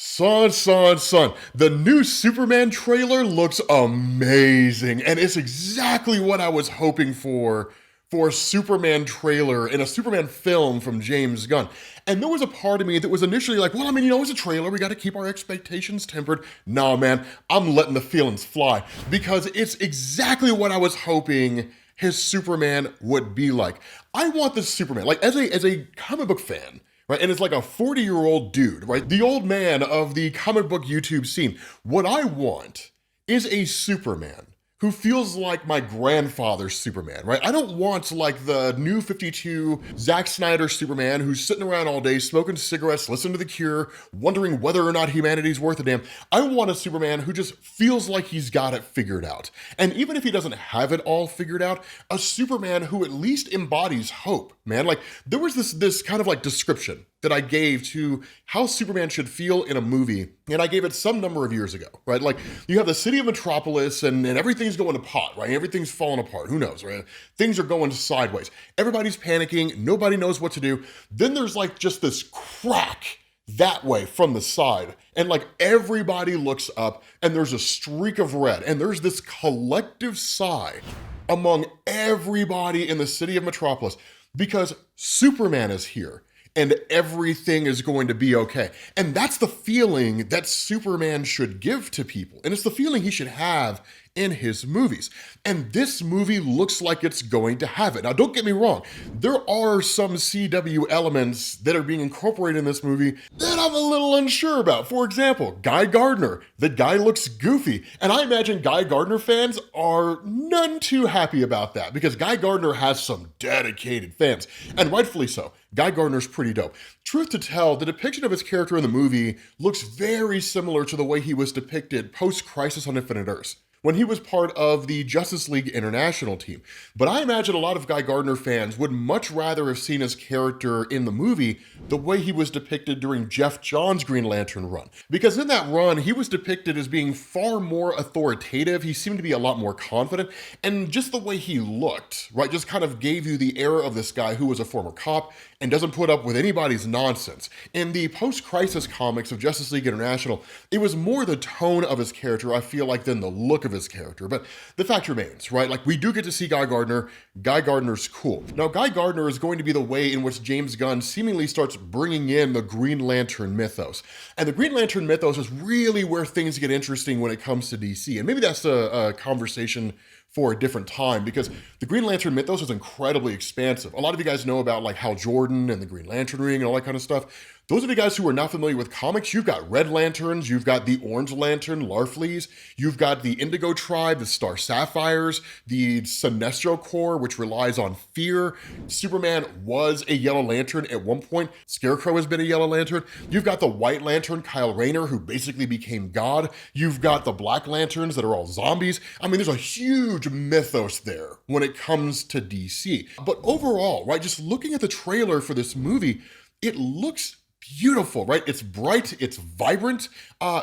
Son. The new Superman trailer looks amazing, and it's exactly what I was hoping for a Superman trailer and a Superman film from James Gunn. And there was a part of me that was initially like, well, I mean, it's a trailer. We got to keep our expectations tempered. No, man, I'm letting the feelings fly because it's exactly what I was hoping his Superman would be like. I want this Superman, like as a comic book fan, right? And it's like a 40-year-old dude, right? The old man of the comic book YouTube scene. What I want is a Superman who feels like my grandfather's Superman, right? I don't want like the new 52 Zack Snyder Superman who's sitting around all day smoking cigarettes, listening to The Cure, wondering whether or not humanity's worth a damn. I want a Superman who just feels like he's got it figured out. And even if he doesn't have it all figured out, a Superman who at least embodies hope, man. Like there was this kind of like description that I gave to how Superman should feel in a movie, and I gave it some number of years ago, right? Like you have the city of Metropolis and everything's going to pot, right? Everything's falling apart, who knows, right? Things are going sideways. Everybody's panicking, nobody knows what to do. Then there's like just this crack that way from the side, and like everybody looks up and there's a streak of red, and there's this collective sigh among everybody in the city of Metropolis because Superman is here and everything is going to be okay. And that's the feeling that Superman should give to people. And it's the feeling he should have in his movies. And this movie looks like it's going to have it. Now, don't get me wrong. There are some CW elements that are being incorporated in this movie that I'm a little unsure about. For example, Guy Gardner. The guy looks goofy. And I imagine Guy Gardner fans are none too happy about that because Guy Gardner has some dedicated fans, and rightfully so. Guy Gardner's pretty dope. Truth to tell, the depiction of his character in the movie looks very similar to the way he was depicted post-Crisis on Infinite Earths, when he was part of the Justice League International team. But I imagine a lot of Guy Gardner fans would much rather have seen his character in the movie the way he was depicted during Jeff Johns' Green Lantern run. Because in that run, he was depicted as being far more authoritative. He seemed to be a lot more confident. And just the way he looked, right, just kind of gave you the air of this guy who was a former cop and doesn't put up with anybody's nonsense. In the post-crisis comics of Justice League International, it was more the tone of his character, I feel like, than the look of his character. But the fact remains, right? Like, we do get to see Guy Gardner. Guy Gardner's cool. Now, Guy Gardner is going to be the way in which James Gunn seemingly starts bringing in the Green Lantern mythos. And the Green Lantern mythos is really where things get interesting when it comes to DC. And maybe that's a conversation for a different time, because the Green Lantern mythos is incredibly expansive. A lot of you guys know about like Hal Jordan and the Green Lantern ring and all that kind of stuff. Those of you guys who are not familiar with comics, you've got Red Lanterns, you've got the Orange Lantern, Larfleeze, you've got the Indigo Tribe, the Star Sapphires, the Sinestro Corps, which relies on fear. Superman was a Yellow Lantern at one point. Scarecrow has been a Yellow Lantern. You've got the White Lantern, Kyle Rayner, who basically became God. You've got the Black Lanterns that are all zombies. I mean, there's a huge mythos there when it comes to DC. But overall, right, just looking at the trailer for this movie, it looks beautiful, right? It's bright, it's vibrant.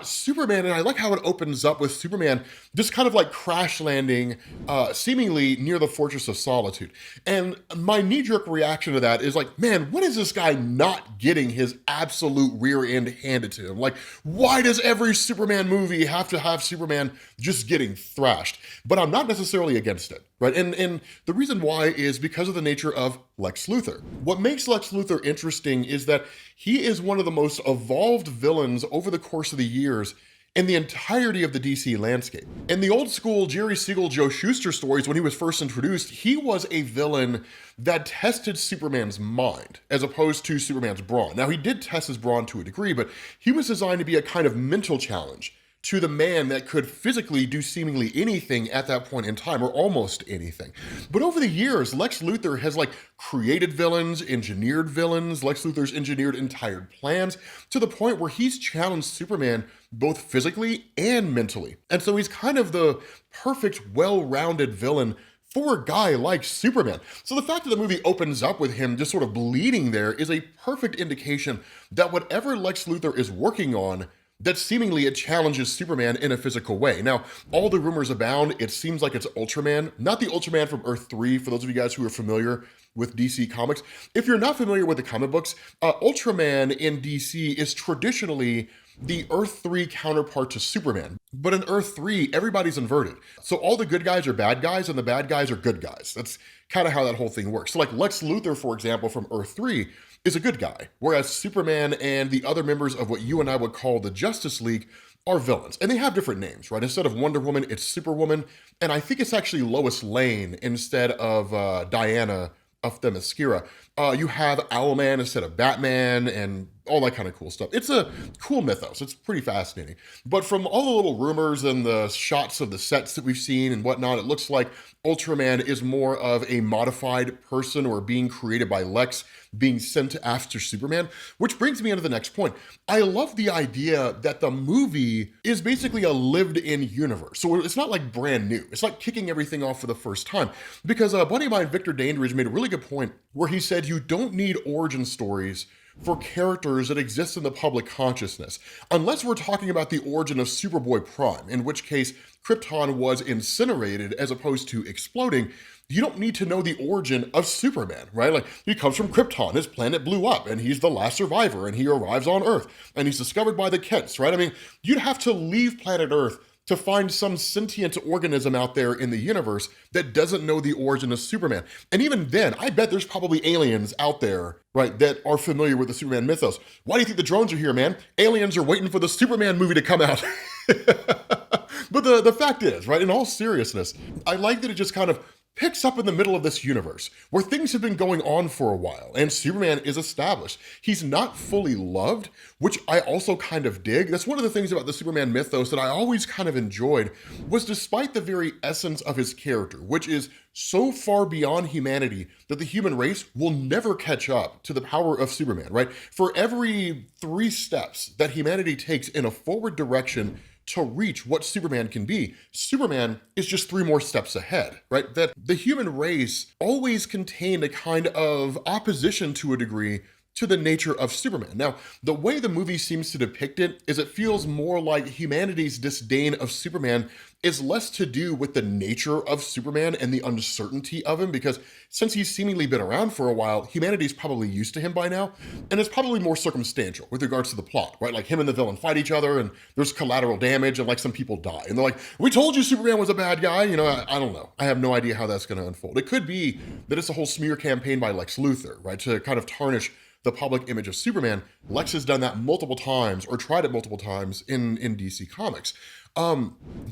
Superman, and I like how it opens up with Superman just kind of like crash landing seemingly near the Fortress of Solitude. And my knee-jerk reaction to that is like, man, when is this guy not getting his absolute rear end handed to him? Like, why does every Superman movie have to have Superman just getting thrashed? But I'm not necessarily against it, right? And the reason why is because of the nature of Lex Luthor. What makes Lex Luthor interesting is that he is one of the most evolved villains over the course of the years in the entirety of the DC landscape. In the old school Jerry Siegel, Joe Shuster stories, when he was first introduced, he was a villain that tested Superman's mind as opposed to Superman's brawn. Now, he did test his brawn to a degree, but he was designed to be a kind of mental challenge to the man that could physically do seemingly anything at that point in time, or almost anything. But over the years, Lex Luthor has like created villains, engineered villains. Lex Luthor's engineered entire plans to the point where he's challenged Superman both physically and mentally. And so he's kind of the perfect, well-rounded villain for a guy like Superman. So the fact that the movie opens up with him just sort of bleeding there is a perfect indication that whatever Lex Luthor is working on, that seemingly it challenges Superman in a physical way. Now, all the rumors abound. It seems like it's Ultraman, not the Ultraman from Earth 3, for those of you guys who are familiar with DC Comics. If you're not familiar with the comic books, Ultraman in DC is traditionally the Earth 3 counterpart to Superman. But in Earth 3, everybody's inverted. So all the good guys are bad guys and the bad guys are good guys. That's kind of how that whole thing works. So like Lex Luthor, for example, from Earth 3 is a good guy, whereas Superman and the other members of what you and I would call the Justice League are villains. And they have different names, right? Instead of Wonder Woman, it's Superwoman. And I think it's actually Lois Lane instead of Diana of Themyscira. You have Owlman instead of Batman and all that kind of cool stuff. It's a cool mythos. It's pretty fascinating. But from all the little rumors and the shots of the sets that we've seen and whatnot, it looks like Ultraman is more of a modified person or being created by Lex being sent after Superman, which brings me into the next point. I love the idea that the movie is basically a lived-in universe. So it's not like brand new. It's like kicking everything off for the first time. Because a buddy of mine, Victor Dandridge, made a really good point where he said you don't need origin stories for characters that exist in the public consciousness, unless we're talking about the origin of Superboy Prime, in which case Krypton was incinerated as opposed to exploding. You don't need to know the origin of Superman, right? Like, he comes from Krypton, his planet blew up, and he's the last survivor, and he arrives on Earth, and he's discovered by the Kents, right? I mean, you'd have to leave planet Earth to find some sentient organism out there in the universe that doesn't know the origin of Superman. And even then, I bet there's probably aliens out there, right, that are familiar with the Superman mythos. Why do you think the drones are here, man? Aliens are waiting for the Superman movie to come out. But the fact is, right, in all seriousness, I like that it just kind of picks up in the middle of this universe where things have been going on for a while and Superman is established. He's not fully loved, which I also kind of dig. That's one of the things about the Superman mythos that I always kind of enjoyed was despite the very essence of his character, which is so far beyond humanity that the human race will never catch up to the power of Superman, right? For every 3 steps that humanity takes in a forward direction to reach what Superman can be, Superman is just 3 more steps ahead, right? That the human race always contained a kind of opposition to a degree to the nature of Superman. Now, the way the movie seems to depict it is it feels more like humanity's disdain of Superman is less to do with the nature of Superman and the uncertainty of him, because since he's seemingly been around for a while, humanity's probably used to him by now, and it's probably more circumstantial with regards to the plot, right? Like him and the villain fight each other, and there's collateral damage, and like some people die, and they're like, we told you Superman was a bad guy, you know, I don't know. I have no idea how that's gonna unfold. It could be that it's a whole smear campaign by Lex Luthor, right, to kind of tarnish the public image of Superman. Lex has done that multiple times, or tried it multiple times in DC Comics.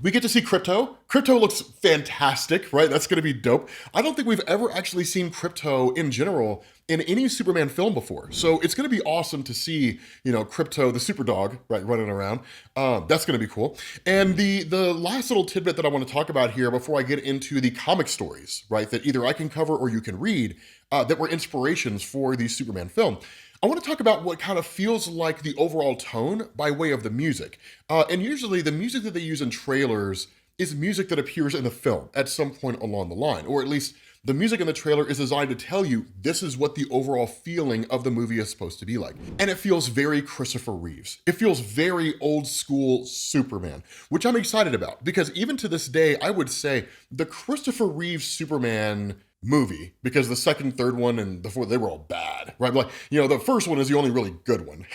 We get to see Krypto. Krypto looks fantastic, right? That's gonna be dope. I don't think we've ever actually seen Krypto in general in any Superman film before. So it's gonna be awesome to see, you know, Krypto, the super dog, right, running around. That's gonna be cool. And the last little tidbit that I wanna talk about here before I get into the comic stories, right, that either I can cover or you can read, that were inspirations for the Superman film. I want to talk about what kind of feels like the overall tone by way of the music. And usually the music that they use in trailers is music that appears in the film at some point along the line, or at least the music in the trailer is designed to tell you this is what the overall feeling of the movie is supposed to be like. And it feels very Christopher Reeves. It feels very old school Superman, which I'm excited about because even to this day, I would say the Christopher Reeves Superman movie, because the second, third one, and the fourth, they were all bad, right? Like, you know, the first one is the only really good one.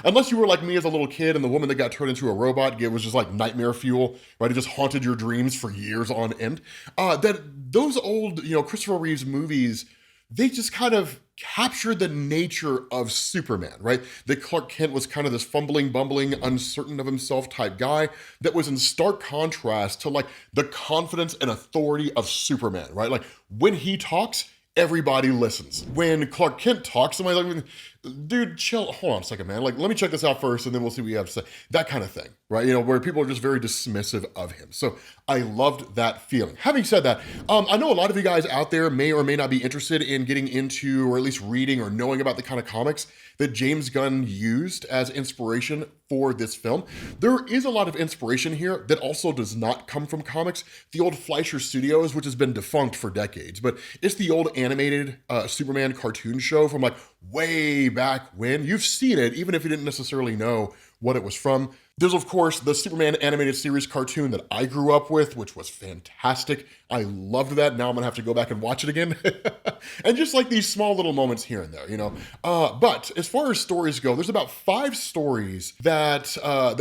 Unless you were like me as a little kid and the woman that got turned into a robot, it was just like nightmare fuel, right? It just haunted your dreams for years on end. That those old, you know, Christopher Reeves movies, they just kind of captured the nature of Superman, right? That Clark Kent was kind of this fumbling, bumbling, uncertain of himself type guy that was in stark contrast to like the confidence and authority of Superman, right? Like when he talks, everybody listens. When Clark Kent talks, somebody's like, dude, chill, hold on a second, man. Like, let me check this out first and then we'll see what you have to say. That kind of thing, right? You know, where people are just very dismissive of him. So I loved that feeling. Having said that, I know a lot of you guys out there may or may not be interested in getting into, or at least reading or knowing about the kind of comics that James Gunn used as inspiration for this film. There is a lot of inspiration here that also does not come from comics. The old Fleischer Studios, which has been defunct for decades, but it's the old animated Superman cartoon show from like way back when. You've seen it, even if you didn't necessarily know what it was from. There's, of course, the Superman animated series cartoon that I grew up with, which was fantastic. I loved that. Now I'm gonna have to go back and watch it again. And just like these small little moments here and there, you know. But as far as stories go, there's about 5 stories that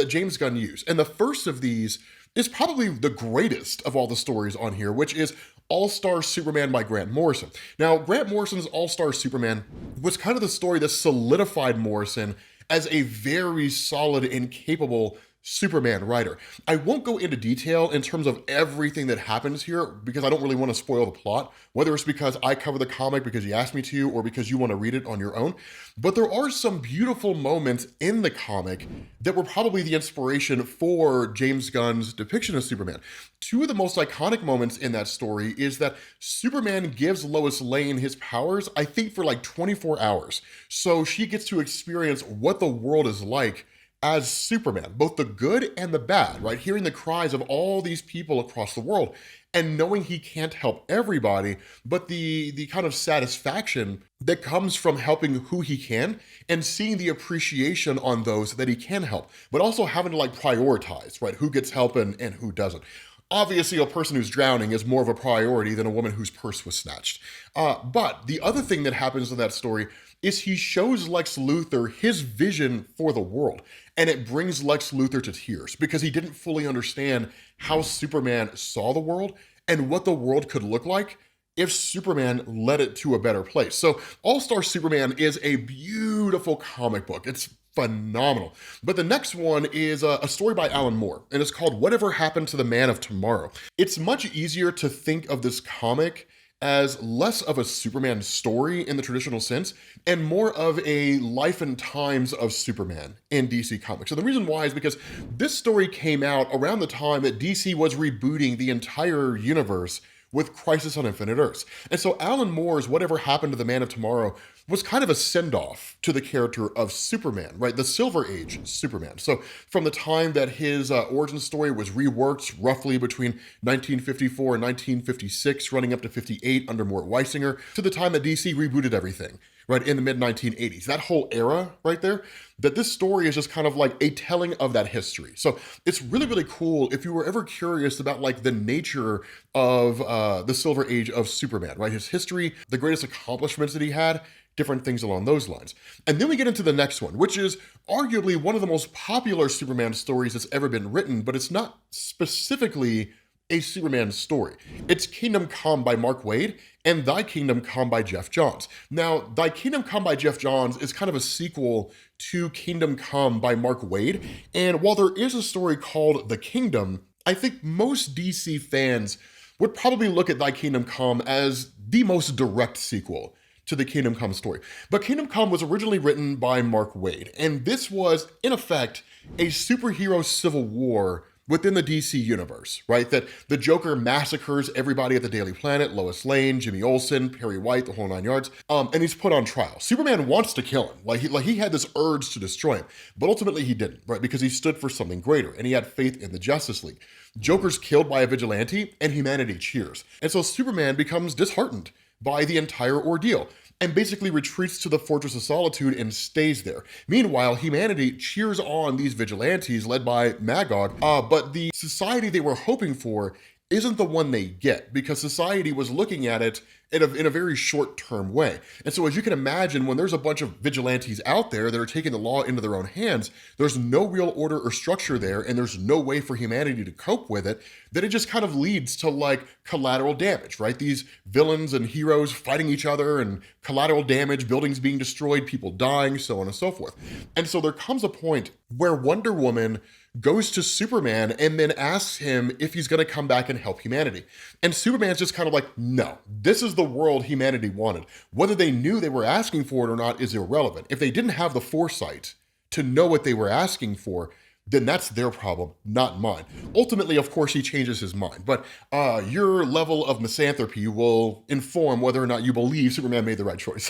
James Gunn used. And the first of these is probably the greatest of all the stories on here, which is All-Star Superman by Grant Morrison. Now, Grant Morrison's All-Star Superman was kind of the story that solidified Morrison as a very solid and capable Superman writer. I won't go into detail in terms of everything that happens here because I don't really want to spoil the plot, whether it's because I cover the comic because you asked me to or because you want to read it on your own. But there are some beautiful moments in the comic that were probably the inspiration for James Gunn's depiction of Superman. 2 of the most iconic moments in that story is that Superman gives Lois Lane his powers, I think for like 24 hours. So she gets to experience what the world is like as Superman, both the good and the bad, right? Hearing the cries of all these people across the world and knowing he can't help everybody, but the kind of satisfaction that comes from helping who he can and seeing the appreciation on those that he can help, but also having to like prioritize, right? Who gets help and who doesn't. Obviously, a person who's drowning is more of a priority than a woman whose purse was snatched. But the other thing that happens in that story is he shows Lex Luthor his vision for the world. And it brings Lex Luthor to tears because he didn't fully understand how Superman saw the world and what the world could look like if Superman led it to a better place. So All-Star Superman is a beautiful comic book. It's phenomenal. But the next one is a story by Alan Moore, and it's called Whatever Happened to the Man of Tomorrow. It's much easier to think of this comic as less of a Superman story in the traditional sense and more of a life and times of Superman in DC Comics. So the reason why is because this story came out around the time that DC was rebooting the entire universe with Crisis on Infinite Earths. And so Alan Moore's Whatever Happened to the Man of Tomorrow was kind of a send-off to the character of Superman, right? The Silver Age Superman. So from the time that his origin story was reworked roughly between 1954 and 1956, running up to 58 under Mort Weisinger, to the time that DC rebooted everything, right, in the mid-1980s. That whole era right there, that this story is just kind of like a telling of that history. So it's really, really cool if you were ever curious about like the nature of the Silver Age of Superman, right? His history, the greatest accomplishments that he had, different things along those lines. And then we get into the next one, which is arguably one of the most popular Superman stories that's ever been written, but it's not specifically a Superman story. It's Kingdom Come by Mark Waid and Thy Kingdom Come by Jeff Johns. Now, Thy Kingdom Come by Jeff Johns is kind of a sequel to Kingdom Come by Mark Waid. And while there is a story called The Kingdom, I think most DC fans would probably look at Thy Kingdom Come as the most direct sequel to the Kingdom Come story. But Kingdom Come was originally written by Mark Waid, and this was, in effect, a superhero civil war within the DC universe, right? That the Joker massacres everybody at the Daily Planet, Lois Lane, Jimmy Olsen, Perry White, the whole 9 yards, and he's put on trial. Superman wants to kill him, like he had this urge to destroy him, but ultimately he didn't, right? Because he stood for something greater, and he had faith in the Justice League. Joker's killed by a vigilante, and humanity cheers. And so Superman becomes disheartened by the entire ordeal and basically retreats to the Fortress of Solitude and stays there. Meanwhile, humanity cheers on these vigilantes led by Magog, but the society they were hoping for isn't the one they get because society was looking at it in a very short-term way. And so as you can imagine, when there's a bunch of vigilantes out there that are taking the law into their own hands, there's no real order or structure there, and there's no way for humanity to cope with it, that it just kind of leads to like collateral damage, right? These villains and heroes fighting each other and collateral damage, buildings being destroyed, people dying, so on and so forth. And so there comes a point where Wonder Woman goes to Superman and then asks him if he's gonna come back and help humanity. And Superman's just kind of like, no, this is the world humanity wanted. Whether they knew they were asking for it or not is irrelevant. If they didn't have the foresight to know what they were asking for, then that's their problem, not mine. Ultimately, of course, he changes his mind, but your level of misanthropy will inform whether or not you believe Superman made the right choice.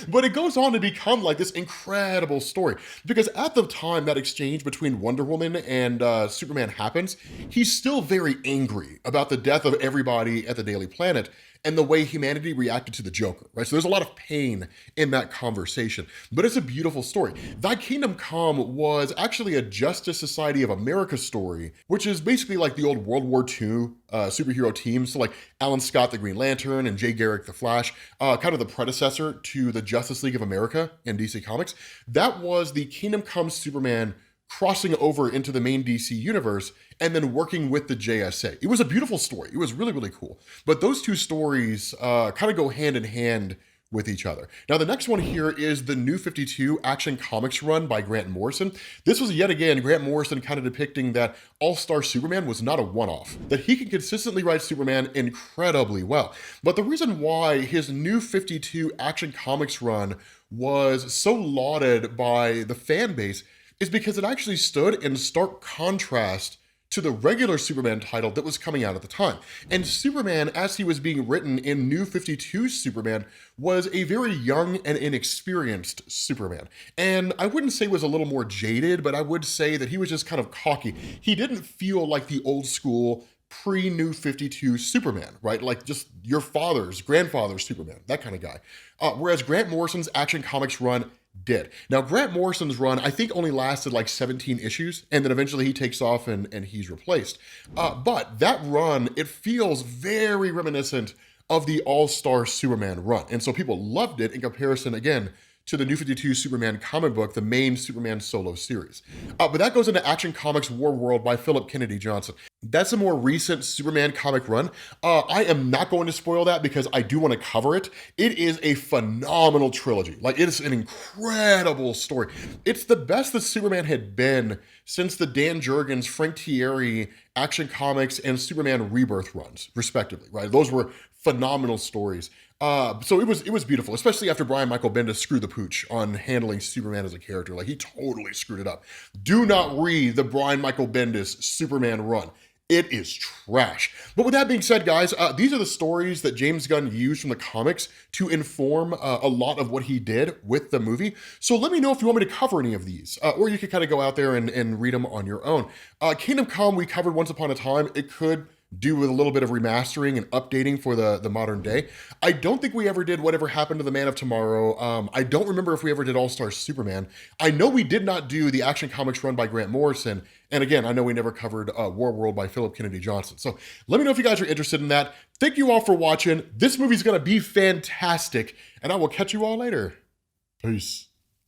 But it goes on to become like this incredible story, because at the time that exchange between Wonder Woman and Superman happens, he's still very angry about the death of everybody at the Daily Planet, and the way humanity reacted to the Joker, right? So there's a lot of pain in that conversation, but it's a beautiful story. Thy Kingdom Come was actually a Justice Society of America story, which is basically like the old World War II superhero teams. So like Alan Scott, the Green Lantern, and Jay Garrick, the Flash, kind of the predecessor to the Justice League of America in DC Comics. That was the Kingdom Come Superman crossing over into the main DC universe and then working with the JSA. It was a beautiful story. It was really, really cool. But those two stories kind of go hand in hand with each other. Now, the next one here is the New 52 Action Comics run by Grant Morrison. This was yet again Grant Morrison kind of depicting that All-Star Superman was not a one-off, that he can consistently write Superman incredibly well. But the reason why his New 52 Action Comics run was so lauded by the fan base is because it actually stood in stark contrast to the regular Superman title that was coming out at the time. And Superman, as he was being written in New 52 Superman, was a very young and inexperienced Superman. And I wouldn't say was a little more jaded, but I would say that he was just kind of cocky. He didn't feel like the old school pre-New 52 Superman, right? Like just your father's, grandfather's Superman, that kind of guy. Whereas Grant Morrison's Action Comics run did. Now, Grant Morrison's run, I think, only lasted like 17 issues, and then eventually he takes off and he's replaced. But that run, it feels very reminiscent of the All-Star Superman run. And so people loved it in comparison, again, to the New 52 Superman comic book, the main Superman solo series. But that goes into Action Comics War World by Philip Kennedy Johnson. That's a more recent Superman comic run. I am not going to spoil that because I do want to cover it. It is a phenomenal trilogy. Like, it is an incredible story. It's the best that Superman had been since the Dan Jurgens, Frank Thierry, Action Comics, and Superman Rebirth runs, respectively, right? Those were phenomenal stories. So it was beautiful, especially after Brian Michael Bendis screwed the pooch on handling Superman as a character. Like, he totally screwed it up. Do not read the Brian Michael Bendis Superman run. It is trash. But with that being said, guys, these are the stories that James Gunn used from the comics to inform a lot of what he did with the movie. So let me know if you want me to cover any of these, or you could kind of go out there and read them on your own. Kingdom Come, we covered once upon a time. It could do with a little bit of remastering and updating for the modern day. I don't think we ever did Whatever Happened to the Man of Tomorrow. I don't remember if we ever did All-Star Superman. I know we did not do the Action Comics run by Grant Morrison. And again, I know we never covered War World by Philip Kennedy Johnson. So let me know if you guys are interested in that. Thank you all for watching. This movie's going to be fantastic, and I will catch you all later. Peace.